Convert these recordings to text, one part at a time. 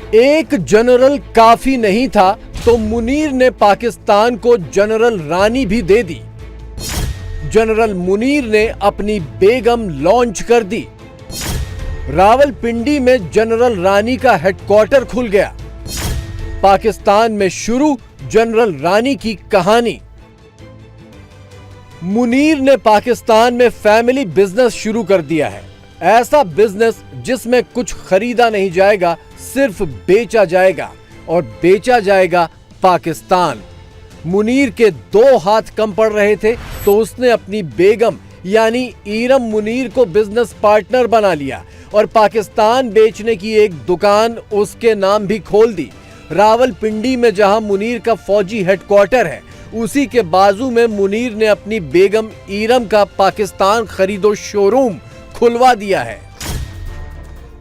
एक जनरल काफी नहीं था तो मुनीर ने पाकिस्तान को जनरल रानी भी दे दी। जनरल मुनीर ने अपनी बेगम लॉन्च कर दी। रावलपिंडी में जनरल रानी का हेडक्वार्टर खुल गया। पाकिस्तान में शुरू जनरल रानी की कहानी। मुनीर ने पाकिस्तान में फैमिली बिजनेस शुरू कर दिया है। ऐसा बिजनेस जिसमें कुछ खरीदा नहीं जाएगा, सिर्फ बेचा जाएगा, और बेचा जाएगा पाकिस्तान। मुनीर के 2 हाथ कम पड़ रहे थे तो उसने अपनी बेगम यानी ईरम मुनीर को बिजनेस पार्टनर बना लिया और पाकिस्तान बेचने की एक दुकान उसके नाम भी खोल दी। रावलपिंडी में जहां मुनीर का फौजी हेडक्वार्टर है, उसी के बाजू में मुनीर ने अपनी बेगम ईरम का पाकिस्तान खरीदो शोरूम खुलवा दिया है।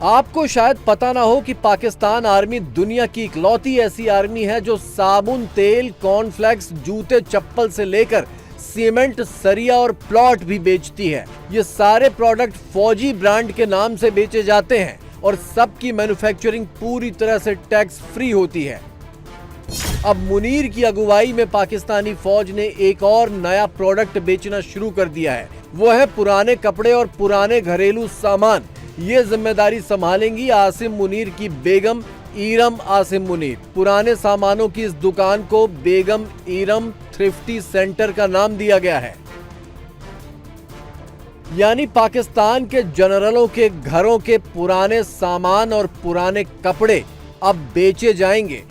आपको शायद पता ना हो कि पाकिस्तान आर्मी दुनिया की इकलौती ऐसी आर्मी है जो साबुन, तेल, कॉर्नफ्लेक्स, जूते, चप्पल से लेकर सीमेंट, सरिया और प्लॉट भी बेचती है। ये सारे प्रोडक्ट फौजी ब्रांड के नाम से बेचे जाते हैं और सबकी मैन्युफैक्चरिंग पूरी तरह से टैक्स फ्री होती है। अब मुनीर की अगुवाई में पाकिस्तानी फौज ने एक और नया प्रोडक्ट बेचना शुरू कर दिया है। वो है पुराने कपड़े और पुराने घरेलू सामान। ये जिम्मेदारी संभालेंगी आसिम मुनीर की बेगम ईरम आसिम मुनीर। पुराने सामानों की इस दुकान को बेगम ईरम थ्रिफ्टी सेंटर का नाम दिया गया है। यानी पाकिस्तान के जनरलों के घरों के पुराने सामान और पुराने कपड़े अब बेचे जाएंगे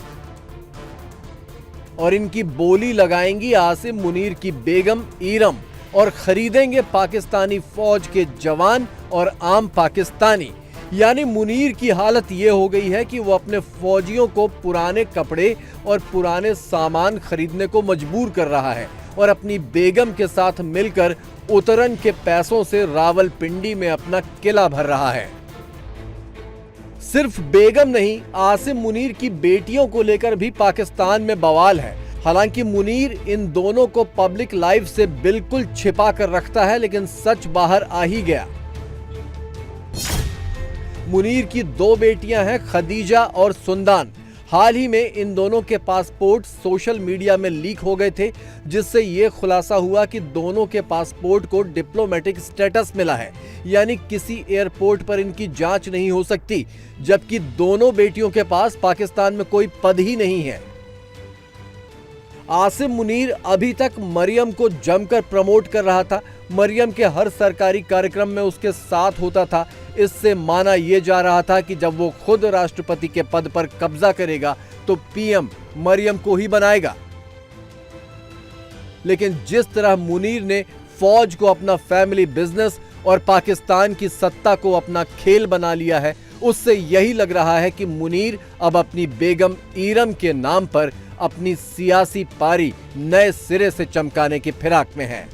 और इनकी बोली लगाएंगी आसिम मुनीर की बेगम ईरम और खरीदेंगे पाकिस्तानी फौज के जवान और आम पाकिस्तानी। यानी मुनीर की हालत ये हो गई है कि वो अपने फौजियों को पुराने कपड़े और पुराने सामान खरीदने को मजबूर कर रहा है और अपनी बेगम के साथ मिलकर उतरन के पैसों से रावलपिंडी में अपना किला भर रहा है। सिर्फ बेगम नहीं, आसिम मुनीर की बेटियों को लेकर भी पाकिस्तान में बवाल है। हालांकि मुनीर इन दोनों को पब्लिक लाइफ से बिल्कुल छिपा कर रखता है, लेकिन सच बाहर आ ही गया। मुनीर की 2 बेटियां हैं, खदीजा और सुंदान। हाल ही में इन दोनों के पासपोर्ट सोशल मीडिया में लीक हो गए थे, जिससे ये खुलासा हुआ कि दोनों के पासपोर्ट को डिप्लोमेटिक स्टेटस मिला है, यानी किसी एयरपोर्ट पर इनकी जांच नहीं हो सकती, जबकि दोनों बेटियों के पास पाकिस्तान में कोई पद ही नहीं है। आसिम मुनीर अभी तक मरियम को जमकर प्रमोट कर रहा था। मरियम के हर सरकारी कार्यक्रम में उसके साथ होता था। इससे माना यह जा रहा था कि जब वो खुद राष्ट्रपति के पद पर कब्जा करेगा तो पीएम मरियम को ही बनाएगा। लेकिन जिस तरह मुनीर ने फौज को अपना फैमिली बिजनेस और पाकिस्तान की सत्ता को अपना खेल बना लिया है, उससे यही लग रहा है कि मुनीर अब अपनी बेगम ईरम के नाम पर अपनी सियासी पारी नए सिरे से चमकाने की फिराक में है।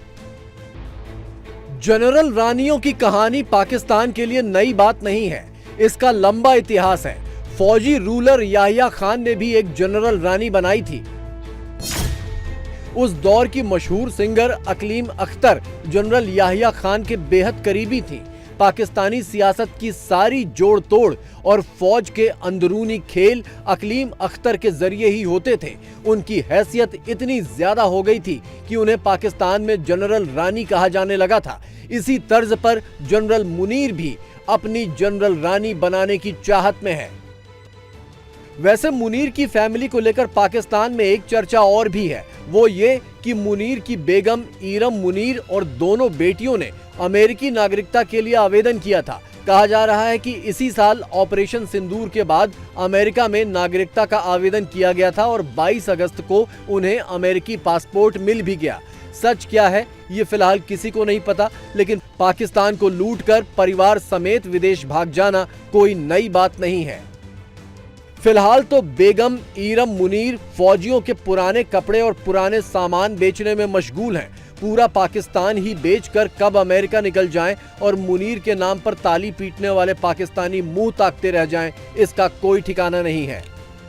जनरल रानियों की कहानी पाकिस्तान के लिए नई बात नहीं है। इसका लंबा इतिहास है। फौजी रूलर याहिया खान ने भी एक जनरल रानी बनाई थी। उस दौर की मशहूर सिंगर अकलीम अख्तर जनरल याहिया खान के बेहद करीबी थी। पाकिस्तानी सियासत की सारी जोड़ तोड़ और फौज के अंदरूनी खेल अकलीम अख्तर के जरिए ही होते थे। उनकी हैसियत इतनी ज्यादा हो गई थी कि उन्हें पाकिस्तान में जनरल रानी कहा जाने लगा था। इसी तर्ज पर जनरल मुनीर भी अपनी जनरल रानी बनाने की चाहत में है। वैसे मुनीर की फैमिली को लेकर पाकिस्तान में एक चर्चा और भी है। वो ये कि मुनीर की बेगम ईरम मुनीर और दोनों बेटियों ने अमेरिकी नागरिकता के लिए आवेदन किया था। कहा जा रहा है कि इसी साल ऑपरेशन सिंदूर के बाद अमेरिका में नागरिकता का आवेदन किया गया था और 22 अगस्त को उन्हें अमेरिकी पासपोर्ट मिल भी गया। सच क्या है ये फिलहाल किसी को नहीं पता, लेकिन पाकिस्तान को लूटकर परिवार समेत विदेश भाग जाना कोई नई बात नहीं है। फिलहाल तो बेगम ईरम मुनीर फौजियों के पुराने कपड़े और पुराने सामान बेचने में मशगूल हैं। पूरा पाकिस्तान ही बेचकर कब अमेरिका निकल जाएं और मुनीर के नाम पर ताली पीटने वाले पाकिस्तानी मुंह ताकते रह जाएं, इसका कोई ठिकाना नहीं है।